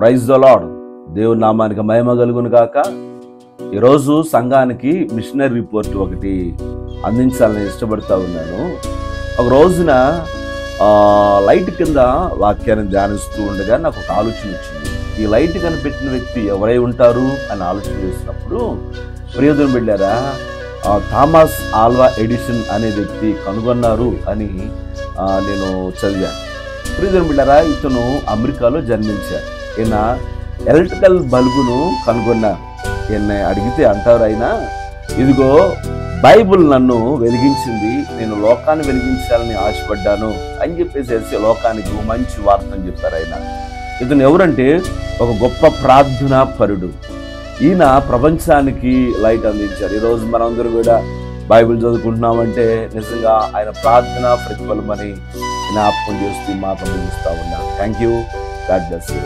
Praise the lord. దేవుని నామానికి మహిమ కలుగును గాక. ఈరోజు సంఘానికి మిషనరీ రిపోర్ట్ ఒకటి అందించాలని ఇష్టపడతా ఉన్నాను. ఒక రోజున లైట్ కింద వాక్యాన్ని ధ్యానిస్తూ ఉండగా నాకు ఒక ఆలోచన వచ్చింది. ఈ లైట్ కనిపెట్టిన వ్యక్తి ఎవరై ఉంటారు అని ఆలోచన చేసినప్పుడు, ప్రియదేవుని బిడ్డారా, థామస్ ఆల్వా ఎడిసన్ అనే వ్యక్తి కనుగొన్నారు అని నేను చదివాను. ప్రియదేవుని బిడ్డారా, ఇతను అమెరికాలో జన్మించారు. ఈయన ఎలక్ట్రికల్ బల్బును కనుగొన్నారు. ఈయన అడిగితే అంటారు, ఆయన ఇదిగో బైబుల్ నన్ను వెలిగించింది, నేను లోకాన్ని వెలిగించాలని ఆశపడ్డాను అని చెప్పేసి లోకానికి మంచి వార్తను చెప్పారు. ఆయన ఇతను ఎవరంటే ఒక గొప్ప ప్రార్థనా పరుడు. ఈయన ప్రపంచానికి లైట్ అందించారు. ఈరోజు మనందరూ కూడా బైబిల్ చదువుకుంటున్నామంటే నిజంగా ఆయన ప్రార్థన ప్రతిఫలమని జ్ఞాపకం చేస్తూ మాట ముగిస్తా ఉన్నాను. Thank you. God bless you.